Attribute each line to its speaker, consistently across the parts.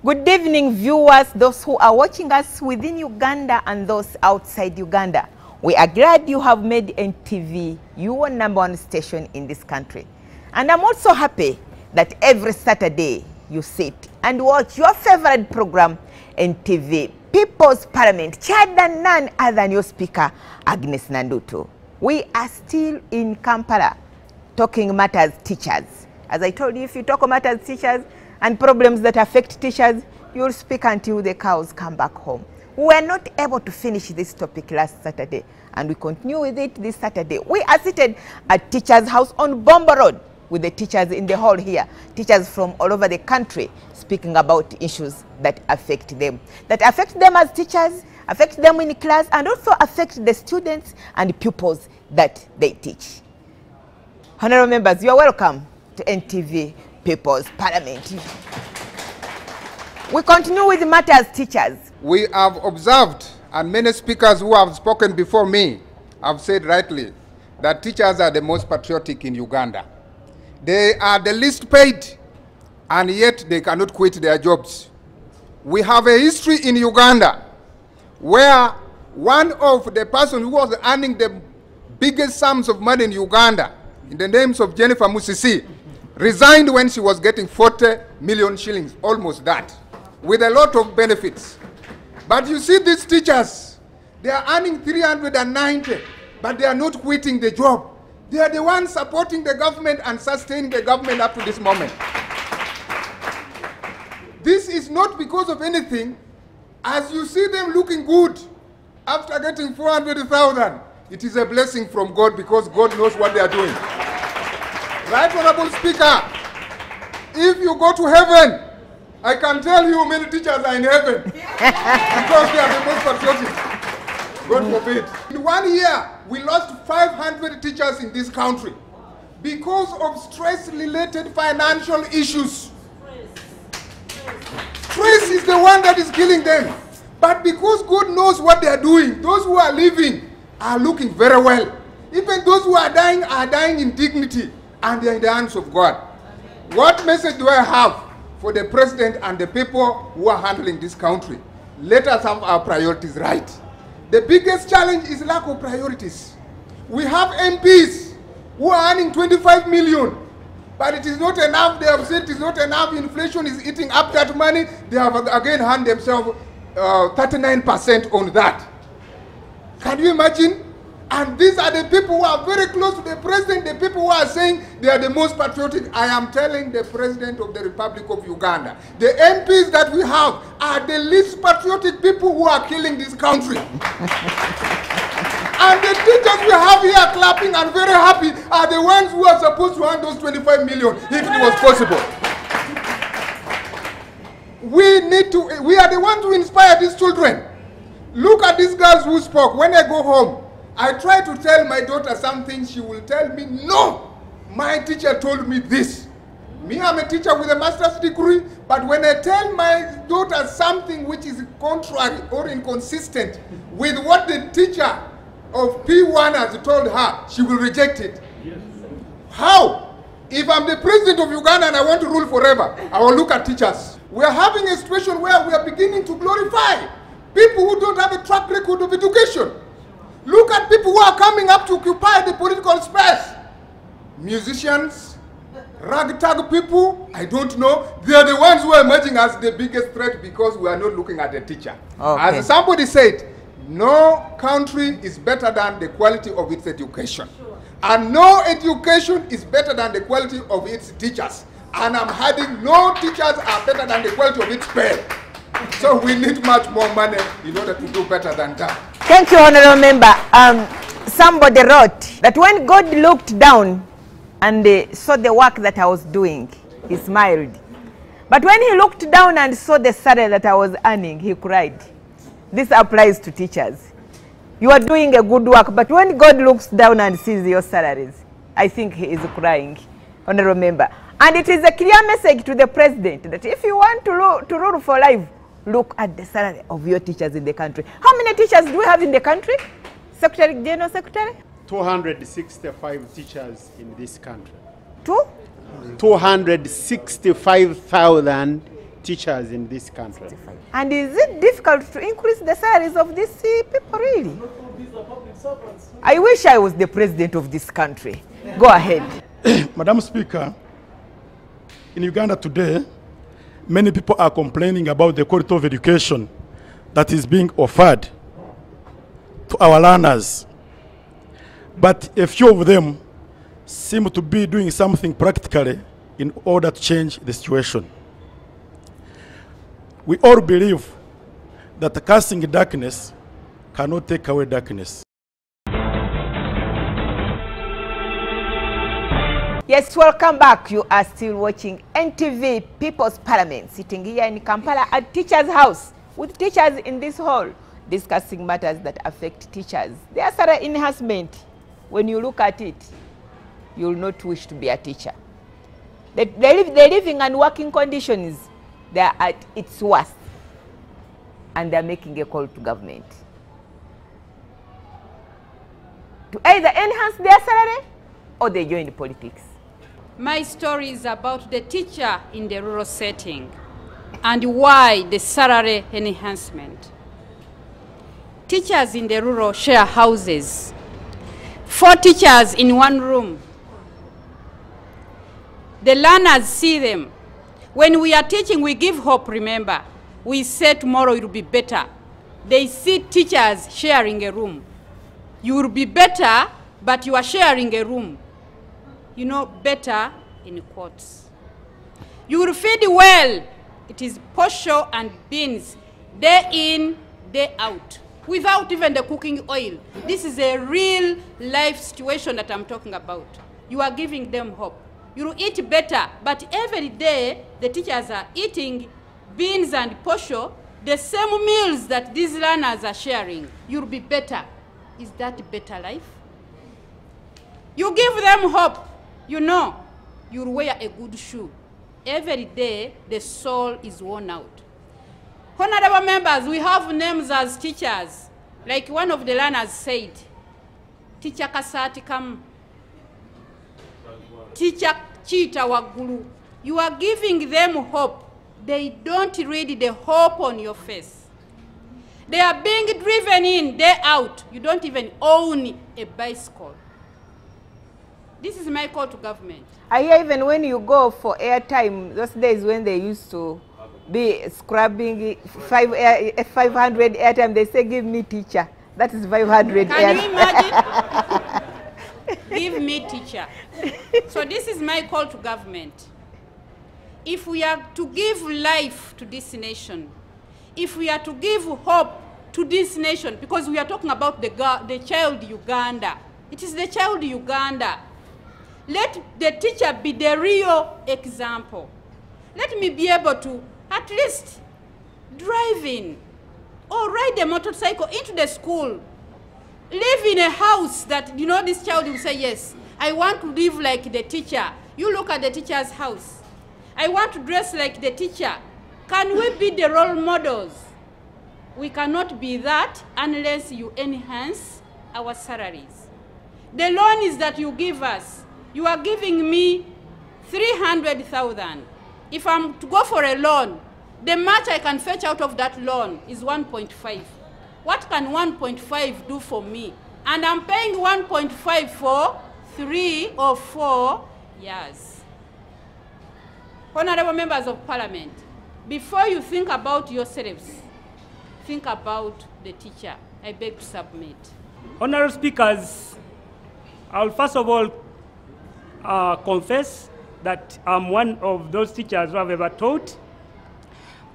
Speaker 1: Good evening, viewers, those who are watching us within Uganda and those outside Uganda. We are glad you have made NTV your #1 station in this country. And I'm also happy that every Saturday you sit and watch your favorite program, NTV People's Parliament, chaired by none other than your speaker, Agnes Nandutu. We are still in Kampala talking matters teachers. As I told you, if you talk matters teachers and problems that affect teachers, you'll speak until the cows come back home. We were not able to finish this topic last Saturday, and we continue with it this Saturday. We are seated at Teachers House on Bomba Road with the teachers in the hall here, teachers from all over the country, speaking about issues that affect them as teachers, affect them in class, and also affect the students and pupils that they teach. Honorable members, you are welcome to NTV People's Parliament. We continue with matters teachers.
Speaker 2: We have observed, and many speakers who have spoken before me have said rightly, that teachers are the most patriotic in Uganda. They are the least paid, and yet they cannot quit their jobs. We have a history in Uganda where one of the persons who was earning the biggest sums of money in Uganda, in the names of Jennifer Musisi, resigned when she was getting 40 million shillings, almost that, with a lot of benefits. But you see these teachers, they are earning 390, but they are not quitting the job. They are the ones supporting the government and sustaining the government up to this moment. This is not because of anything. As you see them looking good after getting 400,000, it is a blessing from God because God knows what they are doing. Right, Honorable Speaker, if you go to heaven, I can tell you many teachers are in heaven because they are the most patriotic. God forbid. In 1 year, we lost 500 teachers in this country because of stress-related financial issues. Stress is the one that is killing them. But because God knows what they are doing, those who are living are looking very well. Even those who are dying in dignity, and they are in the hands of God. What message do I have for the president and the people who are handling this country? Let us have our priorities right. The biggest challenge is lack of priorities. We have MPs who are earning 25 million, but it is not enough. They have said it is not enough. Inflation is eating up that money. They have again handed themselves 39% on that. Can you imagine? And these are the people who are very close to the president, the people who are saying they are the most patriotic. I am telling the president of the Republic of Uganda, the MPs that we have are the least patriotic people who are killing this country. And the teachers we have here clapping and very happy are the ones who are supposed to earn those 25 million if it was possible. We are the ones who inspire these children. Look at these girls who spoke. When I go home, I try to tell my daughter something, she will tell me, no, my teacher told me this. Me, I'm a teacher with a master's degree, but when I tell my daughter something which is contrary or inconsistent with what the teacher of P1 has told her, she will reject it. Yes. How? If I'm the president of Uganda and I want to rule forever, I will look at teachers. We are having a situation where we are beginning to glorify people who don't have a track record of education. Look at people who are coming up to occupy the political space. Musicians, ragtag people, I don't know. They are the ones who are emerging as the biggest threat because we are not looking at the teacher. Okay. As somebody said, no country is better than the quality of its education. Sure. And no education is better than the quality of its teachers. And I'm adding, no teachers are better than the quality of its pay. So we need much more money in order to do better than that.
Speaker 1: Thank you, Honorable Member. Somebody wrote that when God looked down and saw the work that I was doing, he smiled. But when he looked down and saw the salary that I was earning, he cried. This applies to teachers. You are doing a good work, but when God looks down and sees your salaries, I think he is crying, Honorable Member. And it is a clear message to the president that if you want to rule for life, look at the salary of your teachers in the country. How many teachers do we have in the country? Secretary, General Secretary?
Speaker 3: 265 teachers in this country.
Speaker 1: 2?
Speaker 3: 265,000 teachers in this country.
Speaker 1: And is it difficult to increase the salaries of these people, really? I wish I was the president of this country. Go ahead.
Speaker 4: Madam Speaker, in Uganda today, many people are complaining about the quality of education that is being offered to our learners. But a few of them seem to be doing something practically in order to change the situation. We all believe that casting darkness cannot take away darkness.
Speaker 1: Yes, welcome back. You are still watching NTV People's Parliament, sitting here in Kampala at Teachers' House with teachers in this hall discussing matters that affect teachers. Their salary enhancement, when you look at it, you will not wish to be a teacher. The living and working conditions, they are at its worst, and they are making a call to government to either enhance their salary or they join politics.
Speaker 5: My story is about the teacher in the rural setting and why the salary enhancement. Teachers in the rural share houses. 4 teachers in one room. The learners see them. When we are teaching, we give hope, remember. We say tomorrow it will be better. They see teachers sharing a room. You will be better, but you are sharing a room. You know, better in quotes. You will feed well. It is posho and beans, day in, day out, without even the cooking oil. This is a real life situation that I'm talking about. You are giving them hope. You will eat better, but every day the teachers are eating beans and posho, the same meals that these learners are sharing. You'll be better. Is that better life? You give them hope. You know, you'll wear a good shoe. Every day, the soul is worn out. Honorable members, we have names as teachers. Like one of the learners said, Teacher Kasati Kam, Teacher Chita Wagulu. You are giving them hope. They don't read the hope on your face. They are being driven in, day out. You don't even own a bicycle. This is my call to government. I
Speaker 1: hear even when you go for airtime, those days when they used to be scrubbing 500 airtime, they say, give me teacher. That is 500
Speaker 5: Can you imagine? Give me teacher. So this is my call to government. If we are to give life to this nation, if we are to give hope to this nation, because we are talking about the child Uganda. It is the child Uganda. Let the teacher be the real example. Let me be able to at least drive in or ride a motorcycle into the school. Live in a house that, you know, this child will say, yes, I want to live like the teacher. You look at the teacher's house. I want to dress like the teacher. Can we be the role models? We cannot be that unless you enhance our salaries. The loan is that you give us. You are giving me 300,000. If I'm to go for a loan, the much I can fetch out of that loan is 1.5. What can 1.5 do for me? And I'm paying 1.5 for 3 or 4 years. Honorable members of parliament, before you think about yourselves, think about the teacher. I beg to submit.
Speaker 6: Honorable speakers, I'll first of all confess that I'm one of those teachers who have ever taught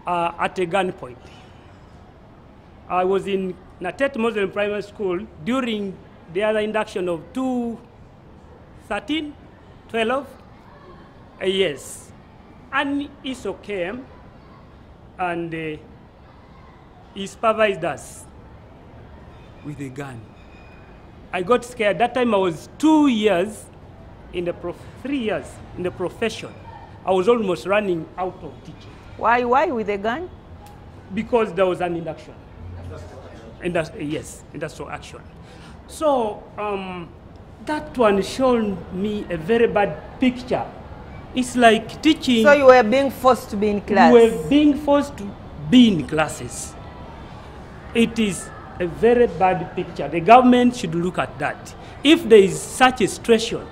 Speaker 6: at a gunpoint. I was in Natet Muslim Primary School during the other induction of 2013, 12 years. And ISO came and he supervised us with a gun. I got scared. That time I was 2 years in the 3 years in the profession. I was almost running out of teaching.
Speaker 1: Why with a gun?
Speaker 6: Because there was an induction. Yes, industrial action. So that one showed me a very bad picture It's like teaching.
Speaker 1: So you were being forced to be in class.
Speaker 6: We were being forced to be in classes. It is a very bad picture. The government should look at that. If there is such a situation,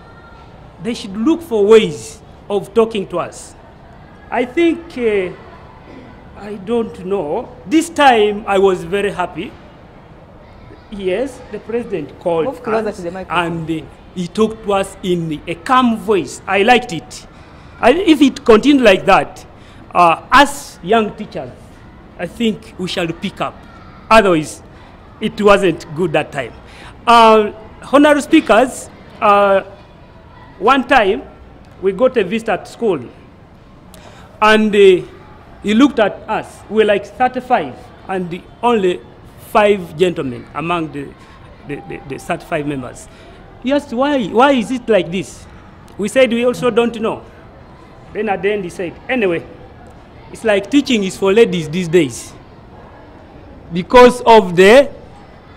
Speaker 6: they should look for ways of talking to us. I think, I don't know. This time I was very happy. Yes, the president called
Speaker 1: Move closer
Speaker 6: us
Speaker 1: to the microphone.
Speaker 6: and he talked to us in a calm voice. I liked it. If it continued like that, as young teachers, I think we shall pick up. Otherwise, it wasn't good that time. Honorable speakers, one time we got a visit at school, and he looked at us. We were like 35, and only 5 gentlemen among the 35 members. He asked, why is it like this? We said we also don't know. Then at the end he said, anyway, it's like teaching is for ladies these days because of the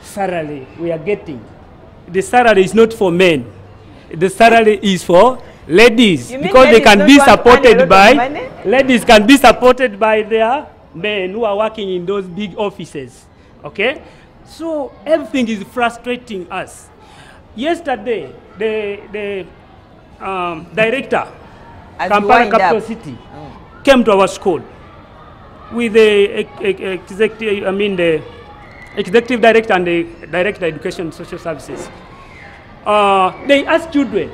Speaker 6: salary we are getting. The salary is not for men. The salary is for ladies because they can be supported by, ladies can be supported by their men who are working in those big offices. Okay? So everything is frustrating us. Yesterday, the director, Kampala Capital City, came to our school with the executive director and the director of education and social services. They asked children,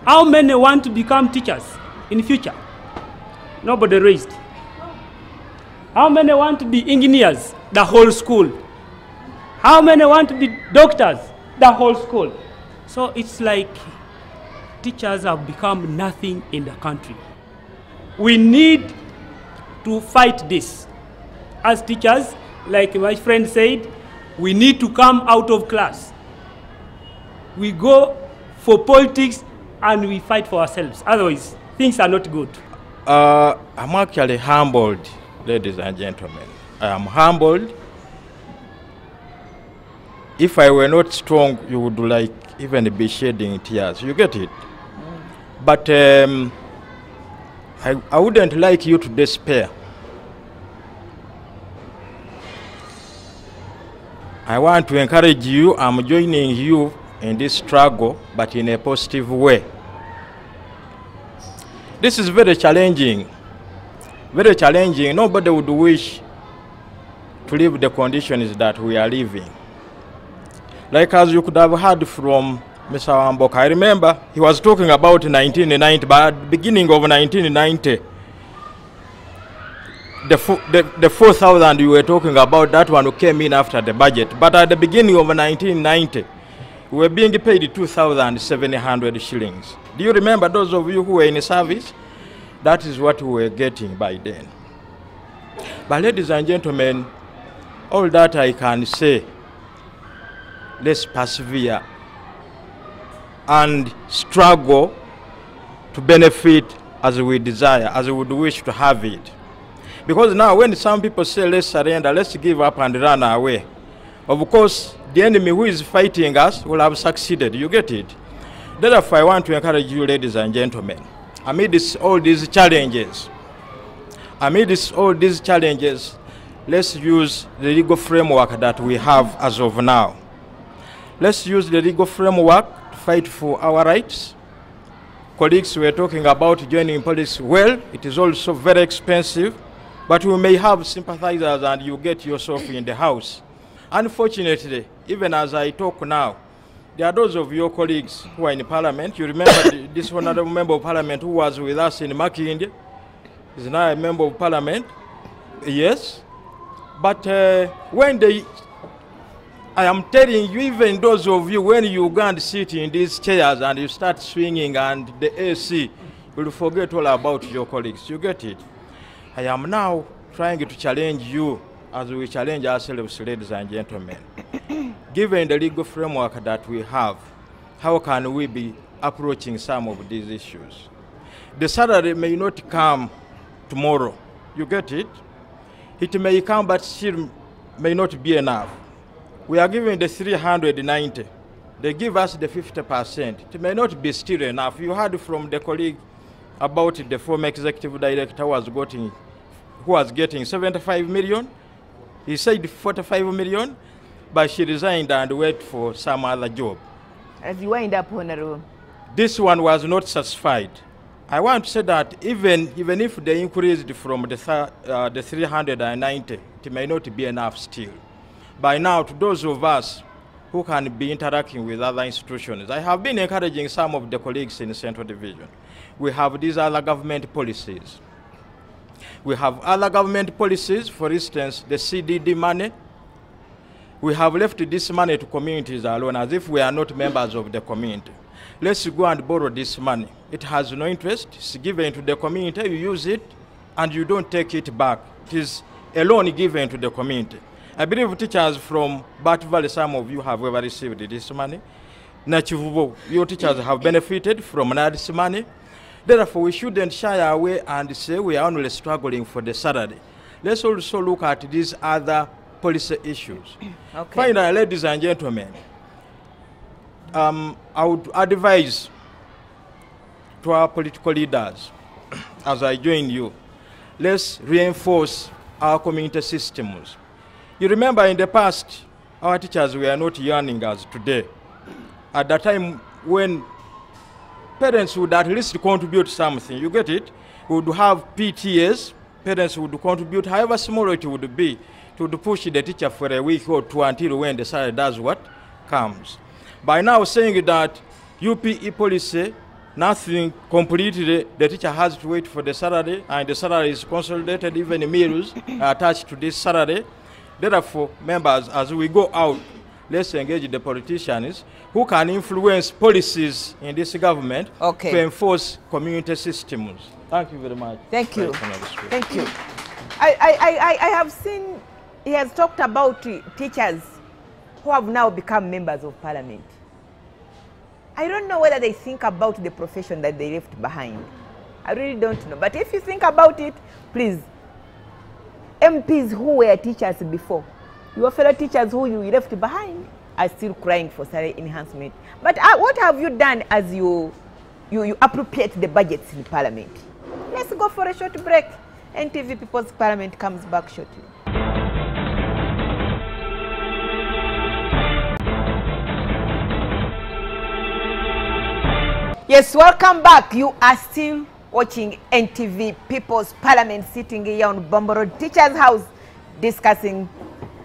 Speaker 6: how many want to become teachers in the future? Nobody raised. How many want to be engineers? The whole school. How many want to be doctors? The whole school. So it's like teachers have become nothing in the country. We need to fight this. As teachers, like my friend said, we need to come out of class. We go for politics and we fight for ourselves. Otherwise, things are not good.
Speaker 7: I'm actually humbled, ladies and gentlemen. I am humbled. If I were not strong, you would like even be shedding tears. You get it? But I wouldn't like you to despair. I want to encourage you. I'm joining you in this struggle, but in a positive way. This is very challenging. Very challenging. Nobody would wish to live the conditions that we are living. Like as you could have heard from Mr. Wamboka, I remember he was talking about 1990, but at the beginning of 1990, the 4,000 you were talking about, that one came in after the budget. But at the beginning of 1990, we were being paid 2,700 shillings. Do you remember those of you who were in service? That is what we were getting by then. But ladies and gentlemen, all that I can say, let's persevere and struggle to benefit as we desire, as we would wish to have it. Because now when some people say let's surrender, let's give up and run away, of course the enemy who is fighting us will have succeeded. You get it? Therefore I want to encourage you, ladies and gentlemen, amidst all these challenges, let's use the legal framework that we have as of now. Let's use the legal framework to fight for our rights. Colleagues were talking about joining politics. Well, it is also very expensive, but we may have sympathizers and you get yourself in the house. Unfortunately, even as I talk now, there are those of your colleagues who are in Parliament. You remember this honorable member of Parliament who was with us in Makindye is now a member of Parliament. Yes. But when they, I am telling you, even those of you, when you go and sit in these chairs and you start swinging and the AC, you will forget all about your colleagues. You get it? I am now trying to challenge you as we challenge ourselves, ladies and gentlemen. Given the legal framework that we have, how can we be approaching some of these issues? The salary may not come tomorrow. You get it? It may come, but still may not be enough. We are giving the 390. they give us the 50%. It may not be still enough. You heard from the colleague about the former executive director who was getting 75 million. He said 45 million, but she resigned and went for some other job.
Speaker 1: As you wind up, Honorable.
Speaker 7: This one was not satisfied. I want to say that even if they increased from the 390, it may not be enough still. By now, to those of us who can be interacting with other institutions, I have been encouraging some of the colleagues in the Central Division. We have these other government policies. We have other government policies, for instance, the CDD money. We have left this money to communities alone as if we are not members of the community. Let's go and borrow this money. It has no interest. It's given to the community. You use it, and you don't take it back. It is a loan given to the community. I believe teachers from Bat Valley, some of you have ever received this money. Nachivubo, your teachers have benefited from this money. Therefore, we shouldn't shy away and say we are only struggling for the salary. Let's also look at these other policy issues. Okay. Finally, ladies and gentlemen, I would advise to our political leaders, as I join you, let's reinforce our community systems. You remember in the past, our teachers were not yearning as today. At that time when parents would at least contribute something, you get it? We would have PTAs, parents would contribute however small it would be to push the teacher for a week or two until when the salary does what comes. By now saying that UPE policy, nothing completely, the teacher has to wait for the salary, and the salary is consolidated, even meals are attached to this salary. Therefore, members, as we go out, let's engage the politicians who can influence policies in this government to enforce community systems. Thank you very much.
Speaker 1: Thank you. Thank you. I have seen, he has talked about teachers who have now become members of parliament. I don't know whether they think about the profession that they left behind. I really don't know. But if you think about it, please, MPs who were teachers before, your fellow teachers who you left behind are still crying for salary enhancement. But what have you done as you appropriate the budgets in parliament? Let's go for a short break. NTV People's Parliament comes back shortly. Yes, welcome back. You are still watching NTV People's Parliament, sitting here on Bombo Road Teachers House, discussing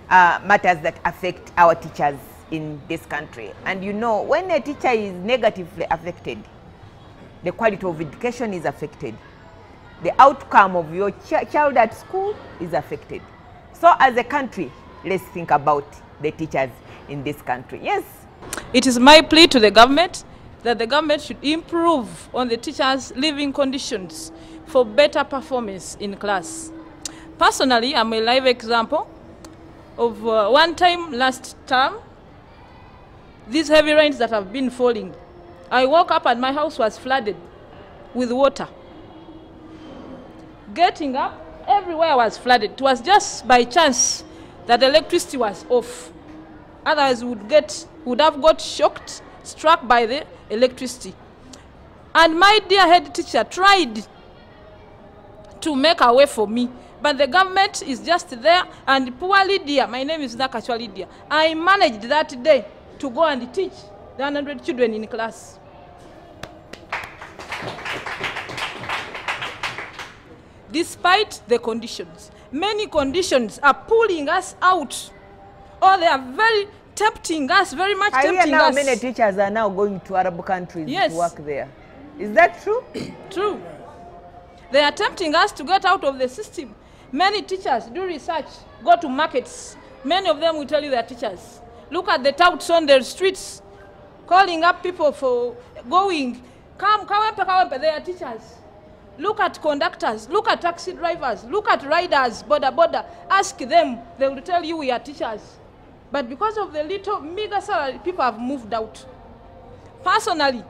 Speaker 1: matters that affect our teachers in this country. And you know, when a teacher is negatively affected, the quality of education is affected. The outcome of your child at school is affected. So as a country, let's think about the teachers in this country. Yes?
Speaker 8: It is my plea to the government that the government should improve on the teachers' living conditions for better performance in class. Personally, I'm a live example of one time last term, these heavy rains that have been falling. I woke up and my house was flooded with water. Getting up, everywhere was flooded. It was just by chance that the electricity was off. Otherwise, would have got shocked, struck by the electricity. And my dear head teacher tried to make a way for me, but the government is just there, and poor Lydia, my name is Nakachwa Lydia, I managed that day to go and teach the 100 children in class. Despite the conditions, many conditions are pulling us out, or they are very tempting us, very much tempting us. I hear now
Speaker 1: many teachers are now going to Arab countries to work there. Is that true?
Speaker 8: True. They are tempting us to get out of the system. Many teachers do research, go to markets. Many of them will tell you they are teachers. Look at the touts on the streets, calling up people for going. Come, they are teachers. Look at conductors, look at taxi drivers, look at riders, border. Ask them, they will tell you we are teachers. But because of the little meager salary, people have moved out. Personally,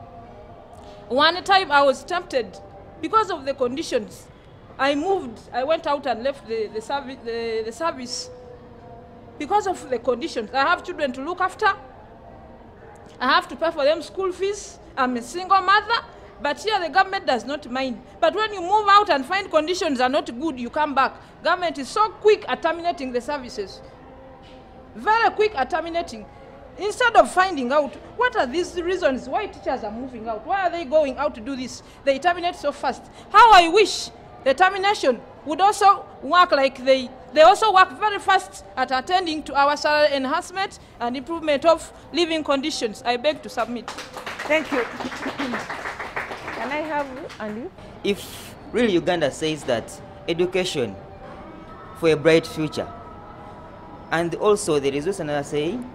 Speaker 8: one time I was tempted because of the conditions. I went out and left the service because of the conditions. I have children to look after. I have to pay for them school fees. I'm a single mother, but here the government does not mind. But when you move out and find conditions are not good, you come back. Government is so quick at terminating the services. Very quick at terminating. Instead of finding out what are these reasons why teachers are moving out, why are they going out to do this, they terminate so fast. How I wish the termination would also work like they also work very fast at attending to our salary enhancement and improvement of living conditions. I beg to submit.
Speaker 1: Thank you. Can I have you and you?
Speaker 9: If really Uganda says that education for a bright future, and also there is also another saying,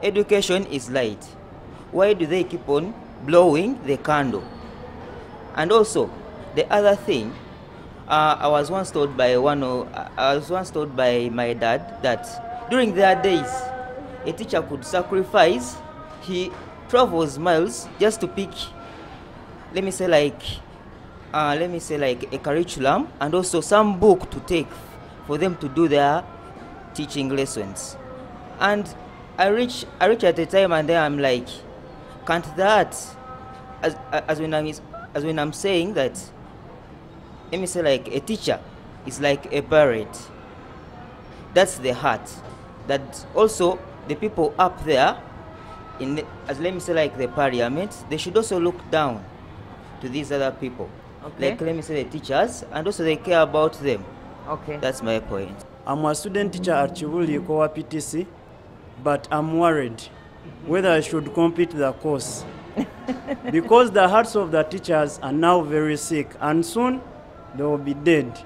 Speaker 9: education is light, why do they keep on blowing the candle? And also, the other thing, I was once told by my dad that during their days, a teacher could sacrifice, he travels miles just to pick, let me say like a curriculum and also some book to take for them to do their teaching lessons. And I reach at a time and then I'm like, can't that, as when I'm saying that, let me say like a teacher is like a parent. That's the heart. That also the people up there, as let me say like the parliament, they should also look down to these other people. Okay. Like let me say the teachers, and also they care about them.
Speaker 1: Okay.
Speaker 9: That's my point.
Speaker 10: I'm a student teacher at Chibuli Kowa PTC, but I'm worried whether I should complete the course. Because the hearts of the teachers are now very sick and soon they will be dead.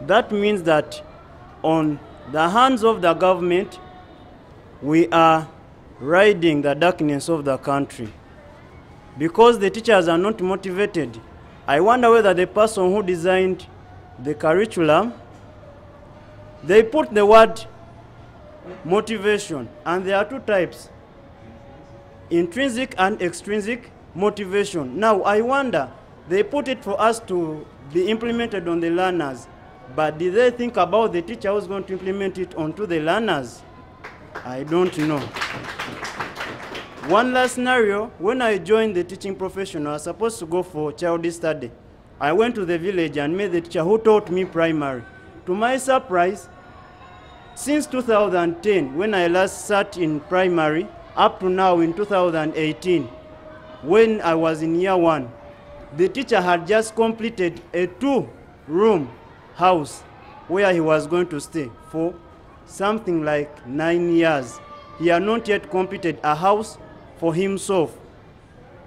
Speaker 10: That means that on the hands of the government, we are riding the darkness of the country. Because the teachers are not motivated, I wonder whether the person who designed the curriculum, they put the word motivation, and there are two types, intrinsic and extrinsic motivation. Now, I wonder, they put it for us to be implemented on the learners, but did they think about the teacher who's going to implement it onto the learners? I don't know. One last scenario, when I joined the teaching profession, I was supposed to go for child study. I went to the village and met the teacher who taught me primary. To my surprise, since 2010, when I last sat in primary, up to now in 2018, when I was in year 1, the teacher had just completed a 2-room house where he was going to stay for something like 9 years. He had not yet completed a house for himself.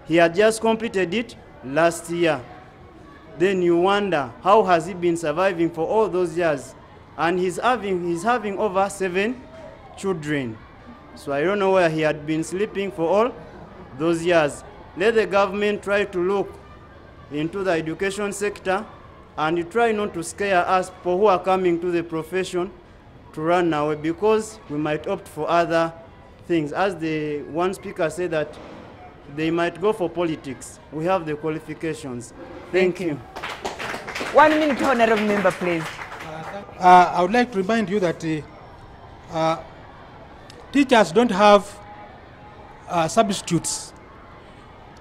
Speaker 10: He had just completed it last year. Then you wonder, how has he been surviving for all those years? And he's having over 7 children. So I don't know where he had been sleeping for all those years. Let the government try to look into the education sector and try not to scare us people who are coming to the profession to run away, because we might opt for other things. As the one speaker said, that they might go for politics. We have the qualifications. Thank you.
Speaker 1: 1 minute, honorable member, please.
Speaker 11: I would like to remind you that teachers don't have substitutes.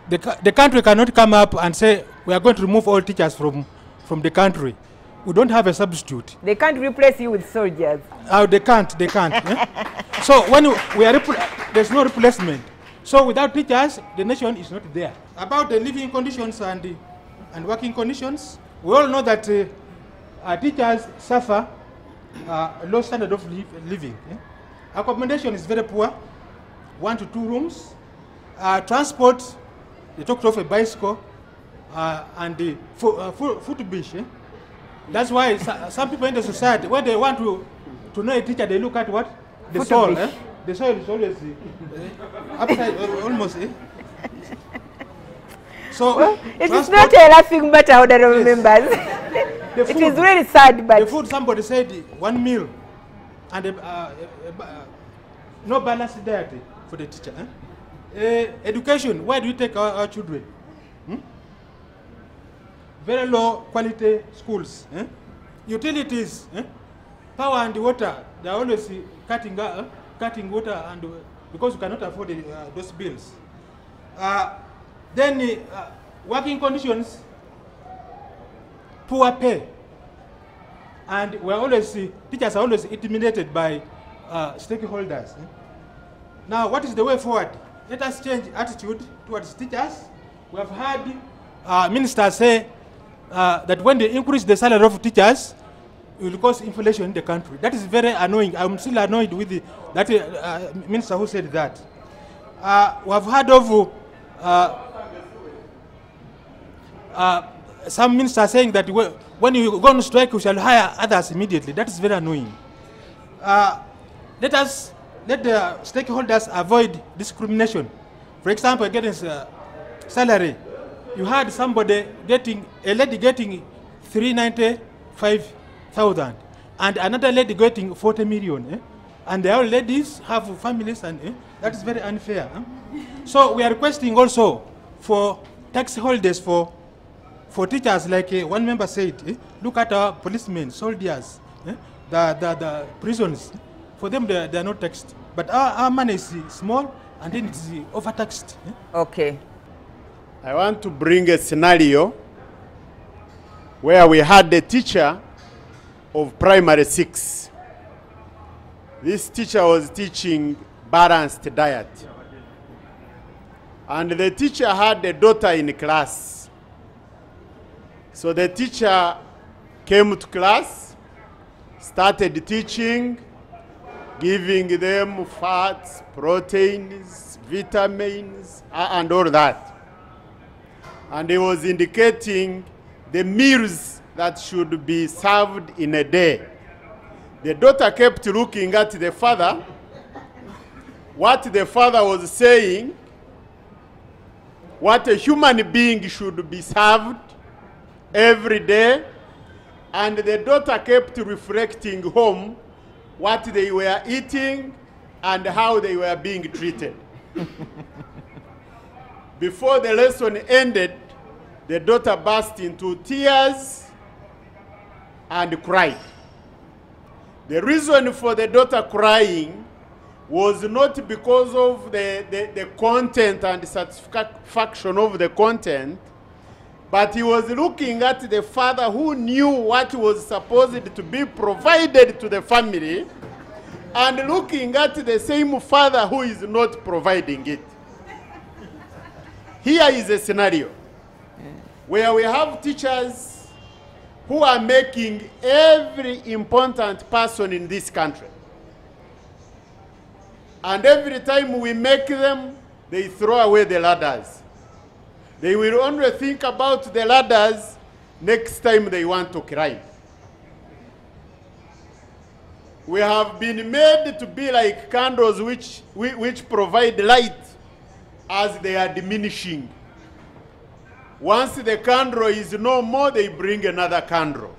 Speaker 11: The country cannot come up and say, we are going to remove all teachers from the country. We don't have a substitute.
Speaker 1: They can't replace you with soldiers.
Speaker 11: They can't. So when there's no replacement. So without teachers, the nation is not there. About the living conditions and working conditions, we all know that teachers suffer a low standard of living. Accommodation is very poor, 1 to 2 rooms. Transport, they talked of a bicycle and the footbridge. That's why some people in the society, when they want to know a teacher, they look at what? The soul. The soil is always upside, almost. So
Speaker 1: well, it is not a laughing matter, honorable members. It is really sad, but
Speaker 11: the food, somebody said 1 meal and no balanced diet for the teacher. Education, where do we take our children? Very low quality schools. Utilities, power and water, they are always cutting water, and because you cannot afford those bills. Then working conditions, poor pay. And we're always, teachers are always intimidated by stakeholders. Now, what is the way forward? Let us change attitude towards teachers. We have heard ministers say that when they increase the salary of teachers, it will cause inflation in the country. That is very annoying. I'm still annoyed with that minister who said that. We have heard of some ministers saying that when you go on strike, we shall hire others immediately. That is very annoying. Let the stakeholders avoid discrimination. For example, against salary, you had somebody a lady getting 395,000, and another lady getting 40 million. And the old ladies have families, and that is very unfair. So we are requesting also for tax holidays for teachers, like one member said, look at our policemen, soldiers, the prisons. For them, they are not taxed. But our money is small, and then it is overtaxed.
Speaker 1: Okay.
Speaker 3: I want to bring a scenario where we had a teacher of primary 6. This teacher was teaching balanced diet. And the teacher had a daughter in class. So the teacher came to class, started teaching, giving them fats, proteins, vitamins, and all that. And he was indicating the meals that should be served in a day. The daughter kept looking at the father. What the father was saying, what a human being should be served every day, and the daughter kept reflecting home what they were eating and how they were being treated. Before the lesson ended, the daughter burst into tears and cried. The reason for the daughter crying was not because of the content and the satisfaction of the content, but he was looking at the father who knew what was supposed to be provided to the family, and looking at the same father who is not providing it. Here is a scenario where we have teachers who are making every important person in this country. And every time we make them, they throw away the ladders. They will only think about the ladders next time they want to climb. We have been made to be like candles which provide light as they are diminishing. Once the candle is no more, they bring another candle.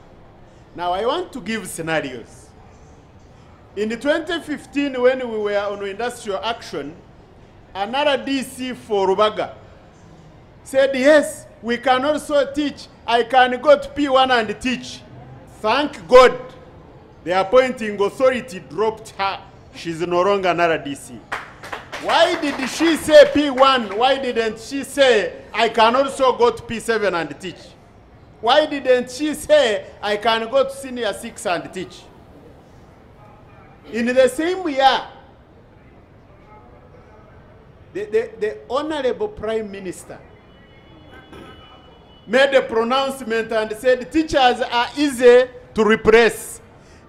Speaker 3: Now I want to give scenarios. In 2015, when we were on industrial action, another DC for Rubaga said, yes, we can also teach. I can go to P1 and teach. Thank God, the appointing authority dropped her. She's no longer another DC. Why did she say P1? Why didn't she say, I can also go to P7 and teach? Why didn't she say, I can go to senior 6 and teach? In the same year, the Honorable Prime Minister made a pronouncement and said, teachers are easy to repress.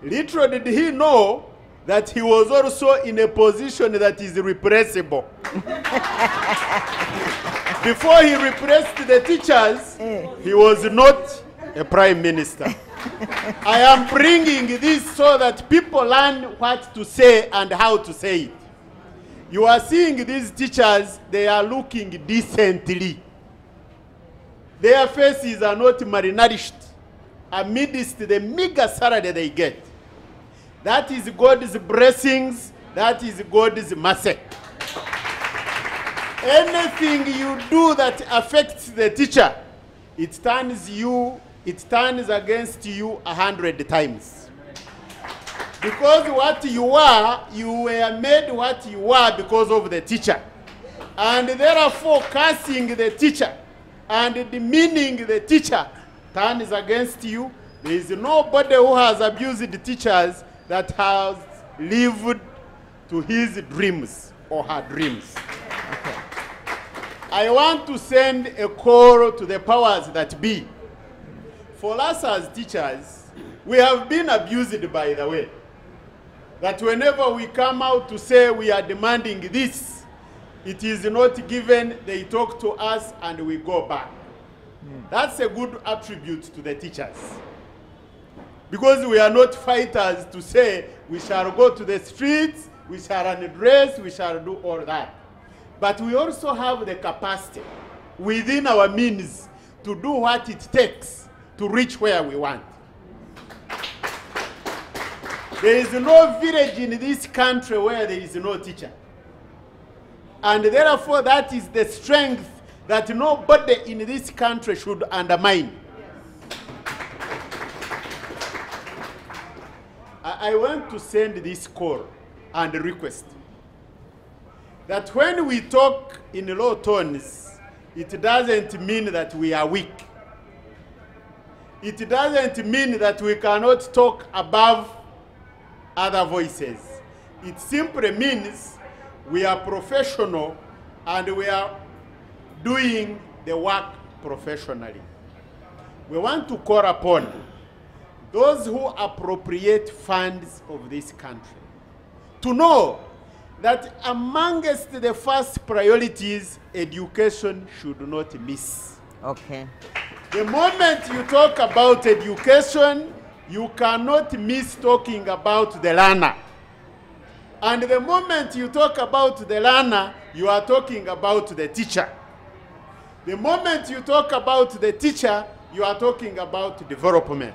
Speaker 3: Little did he know that he was also in a position that is repressible. Before he repressed the teachers, he was not a prime minister. I am bringing this so that people learn what to say and how to say it. You are seeing these teachers, they are looking decently. Their faces are not malnourished amidst the meager salary they get. That is God's blessings. That is God's mercy. Anything you do that affects the teacher, it turns against you 100 times. Because what you are, you were made what you are because of the teacher. and therefore cursing the teacher and demeaning the teacher turns against you. There is nobody who has abused the teachers that has lived to his dreams or her dreams.
Speaker 1: Okay.
Speaker 3: I want to send a call to the powers that be. For us as teachers, we have been abused, by the way. That whenever we come out to say we are demanding this, it is not given, they talk to us and we go back. That's a good attribute to the teachers. Because we are not fighters to say we shall go to the streets, we shall undress, we shall do all that. But we also have the capacity within our means to do what it takes to reach where we want. There is no village in this country where there is no teacher. And therefore that is the strength that nobody in this country should undermine. I want to send this call and request that when we talk in low tones, it doesn't mean that we are weak. It doesn't mean that we cannot talk above other voices. It simply means we are professional and we are doing the work professionally. We want to call upon those who appropriate funds of this country to know that amongst the first priorities, education should not miss.
Speaker 1: Okay.
Speaker 3: The moment you talk about education, you cannot miss talking about the learner. And the moment you talk about the learner, you are talking about the teacher. The moment you talk about the teacher, you are talking about development.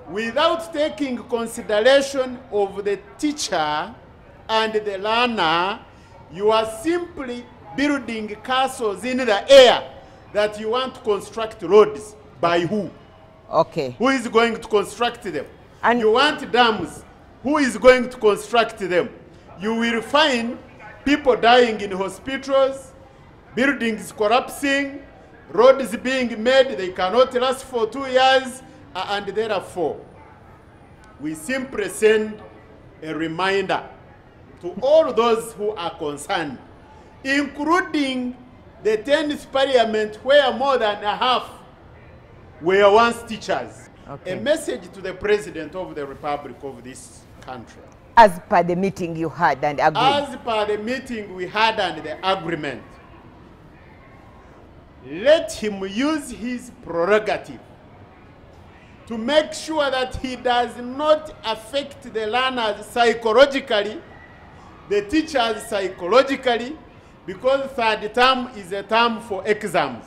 Speaker 3: Without taking consideration of the teacher and the learner, you are simply building castles in the air that you want to construct roads. By who?
Speaker 1: Okay.
Speaker 3: Who is going to construct them?
Speaker 1: And
Speaker 3: you want dams. Who is going to construct them? You will find people dying in hospitals, buildings collapsing, roads being made, they cannot last for 2 years, and therefore, we simply send a reminder to all those who are concerned, including the 10th Parliament, where more than a half were once teachers.
Speaker 1: Okay.
Speaker 3: A message to the President of the Republic of this country.
Speaker 1: As per the meeting you had and agreed.
Speaker 3: As per the meeting we had and the agreement, let him use his prerogative to make sure that he does not affect the learners psychologically, the teachers psychologically, because third term is a term for exams.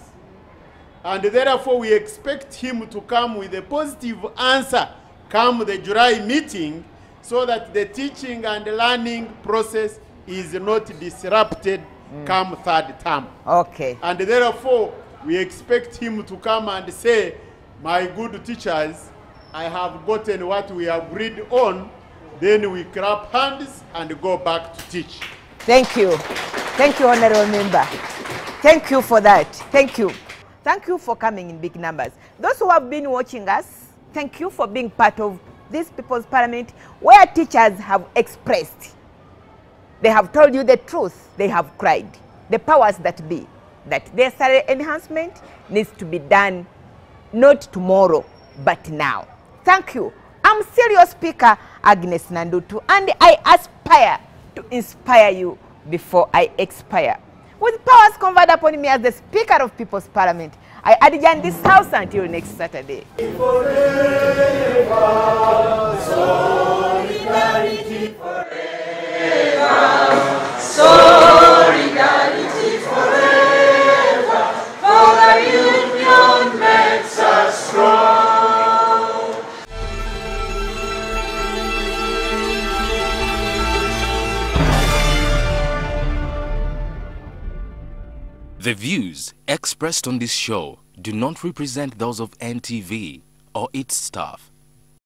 Speaker 3: And therefore we expect him to come with a positive answer come the July meeting, so that the teaching and learning process is not disrupted come third term.
Speaker 1: Okay.
Speaker 3: And therefore, we expect him to come and say, my good teachers, I have gotten what we agreed on. Then we clap hands and go back to teach.
Speaker 1: Thank you. Thank you, Honorable Member. Thank you for that. Thank you. Thank you for coming in big numbers. Those who have been watching us, thank you for being part of this People's Parliament, where teachers have expressed. They have told you the truth. They have cried. The powers that be, that their salary enhancement needs to be done not tomorrow, but now. Thank you. I'm still your speaker, Agnes Nandutu, and I aspire to inspire you before I expire. With powers conferred upon me as the Speaker of People's Parliament, I adjourn this house until next Saturday.
Speaker 12: Forever, solidarity forever, solidarity forever, for the union makes us strong.
Speaker 13: The views expressed on this show do not represent those of NTV or its staff.